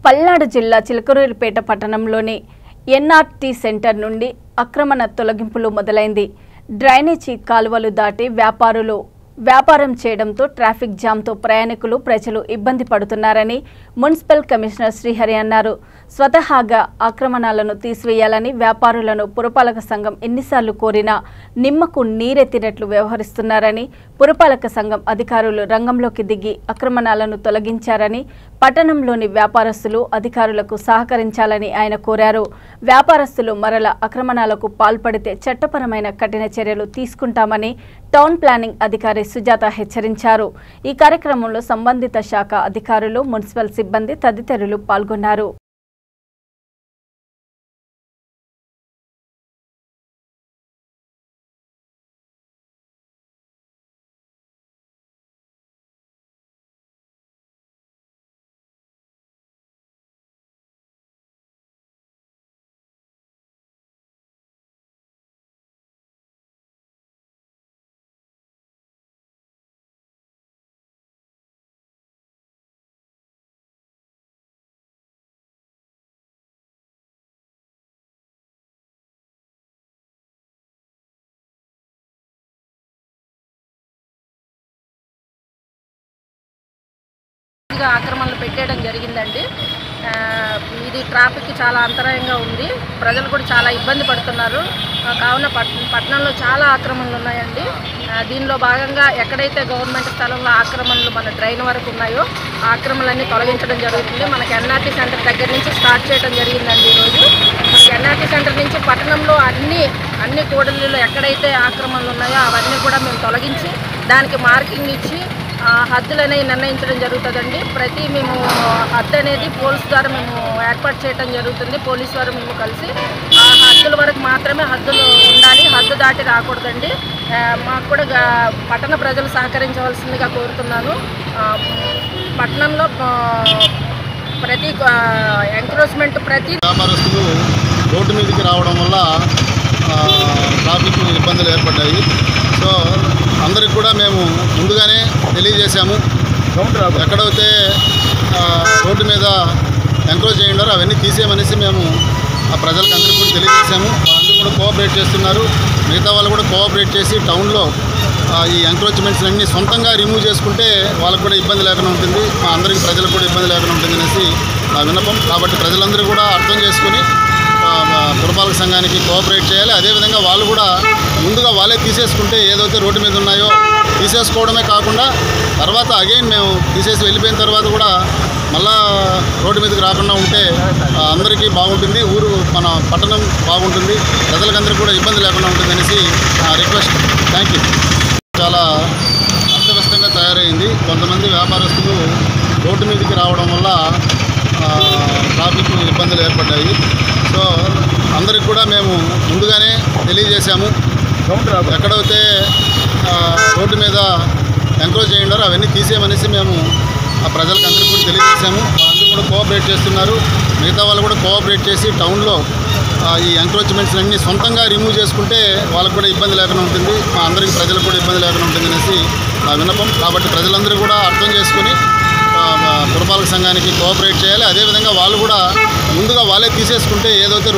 పల్నాడు జిల్లా చిలకలూరిపేట పట్టణంలోని NRT centre నుండి ఆక్రమణ తొలగింపులు మొదలైంది. డ్రైనేజీ కాలువలు దాటి వ్యాపారం చేయడంతో ట్రాఫిక్ జామ్తో ప్రయాణికులు ప్రజలు ఇబ్బంది పడుతున్నారని మున్సిపల్ కమిషనర్ శ్రీహరి అన్నారు. స్వతహాగా ఆక్రమణలను తీసివేయాలని వ్యాపారులను పురపాలక సంఘం ఎన్నిసార్లు కోరినా నిమ్మకు నీరెత్తినట్లు వ్యవహరిస్తున్నారని, పురపాలక సంఘం అధికారులు రంగంలోకి దిగి ఆక్రమణలను తొలగించారని, పట్టణంలోని వ్యాపారస్తులు అధికారులకు సహకరించాలని ఆయన కోరారు. వ్యాపారస్తులు మరల ఆక్రమణలకు పాల్పడితే చట్టపరమైన కఠిన చర్యలు తీసుకుంటామని టౌన్ ప్లానింగ్ అధికారి సుజాత హెచ్చరించారు. ఈ కార్యక్రమంలో సంబంధిత శాఖ అధికారులు, మున్సిపల్ సిబ్బంది తదితరులు పాల్గొన్నారు. ఆక్రమణలు పెట్టేయడం జరిగిందండి. ఇది ట్రాఫిక్ చాలా అంతరాయంగా ఉంది. ప్రజలు కూడా చాలా ఇబ్బంది పడుతున్నారు. కావున పట్టణంలో చాలా ఆక్రమణలు ఉన్నాయండి. దీనిలో భాగంగా ఎక్కడైతే గవర్నమెంట్ స్థలంలో ఆక్రమణలు మన డ్రైన్ వరకు ఉన్నాయో ఆ ఆక్రమణలన్నీ తొలగించడం జరుగుతుంది. మనకి ఎన్ఆర్టీ సెంటర్ దగ్గర నుంచి స్టార్ట్ చేయడం జరిగిందండి. ఈరోజు మనకి ఎన్ఆర్టీ సెంటర్ నుంచి పట్టణంలో అన్ని కూడలిలో ఎక్కడైతే ఆక్రమణలు ఉన్నాయో అవన్నీ కూడా మేము తొలగించి దానికి మార్కింగ్ ఇచ్చి హద్దులు అనేవి నిర్ణయించడం జరుగుతుందండి. మేము హద్దు అనేది పోలీస్ ద్వారా మేము ఏర్పాటు చేయడం జరుగుతుంది. పోలీస్ వారు మేము కలిసి ఆ హద్దుల వరకు మాత్రమే హద్దులు ఉండాలి, హద్దు దాటి రాకూడదండి. మాకు కూడా పట్టణ ప్రజలు సహకరించవలసిందిగా కోరుతున్నాను. పట్టణంలో ప్రతి ఎంక్రోచ్మెంట్ వ్యాపారస్తులు రోడ్డు మీదకి రావడం వల్ల ట్రాఫిక్ ఇబ్బందులు ఏర్పడ్డాయి. సో అందరికి కూడా మేము ముందుగానే తెలియజేశాము. ఎక్కడైతే రోడ్డు మీద ఎంక్రోచ్ చేయండారో అవన్నీ తీసేయమనేసి మేము ఆ ప్రజలకు అందరికీ కూడా తెలియజేశాము. వాళ్ళందరూ కూడా కోఆపరేట్ చేస్తున్నారు. మిగతా వాళ్ళు కూడా కోఆపరేట్ చేసి టౌన్లో ఈ ఎంక్రోచ్మెంట్స్ అన్నీ సొంతంగా రిమూవ్ చేసుకుంటే వాళ్ళకు కూడా ఇబ్బంది లేకుండా ఉంటుంది, మా అందరికీ ప్రజలకు కూడా ఇబ్బంది లేకుండా ఉంటుంది అనేసి నా విన్నపం. కాబట్టి ప్రజలందరూ కూడా అర్థం చేసుకుని పురపాలక సంఘానికి కోఆపరేట్ చేయాలి. అదేవిధంగా వాళ్ళు కూడా ముందుగా వాళ్ళే తీసేసుకుంటే ఏదైతే రోడ్డు మీద ఉన్నాయో తీసేసుకోవడమే కాకుండా తర్వాత అగైన్ మేము తీసేసి వెళ్ళిపోయిన తర్వాత కూడా మళ్ళా రోడ్డు మీదకి రాకుండా ఉంటే అందరికీ బాగుంటుంది, మన పట్టణం బాగుంటుంది, ప్రజలకందరికీ కూడా ఇబ్బంది లేకుండా ఉంటుంది అనేసి రిక్వెస్ట్. Thank you. చాలా అస్తవ్యస్తంగా తయారైంది. కొంతమంది వ్యాపారస్తులు రోడ్డు మీదకి రావడం వల్ల ట్రాఫిక్ ఇబ్బందులు ఏర్పడ్డాయి. సో అందరికి కూడా మేము ముందుగానే తెలియజేశాము. ఎక్కడైతే రోడ్డు మీద ఎంక్రోచ్ చేయండారో అవన్నీ తీసేయమనేసి మేము ఆ ప్రజలకు అందరికీ కూడా తెలియజేశాము. వాళ్ళందరూ కూడా కోఆపరేట్ చేస్తున్నారు. మిగతా వాళ్ళు కూడా కోఆపరేట్ చేసి టౌన్లో ఈ ఎంక్రోచ్మెంట్స్ అన్నీ సొంతంగా రిమూవ్ చేసుకుంటే వాళ్ళకు కూడా ఇబ్బంది లేకుండా ఉంటుంది, మా అందరికీ ప్రజలకు కూడా ఇబ్బంది లేకుండా ఉంటుంది అనేసి నా విన్నపం. కాబట్టి ప్రజలందరూ కూడా అర్థం చేసుకుని పురపాలక సంఘానికి కోఆపరేట్ చేయాలి. అదేవిధంగా వాళ్ళు కూడా ముందుగా వాళ్ళే తీసేసుకుంటే ఏదైతే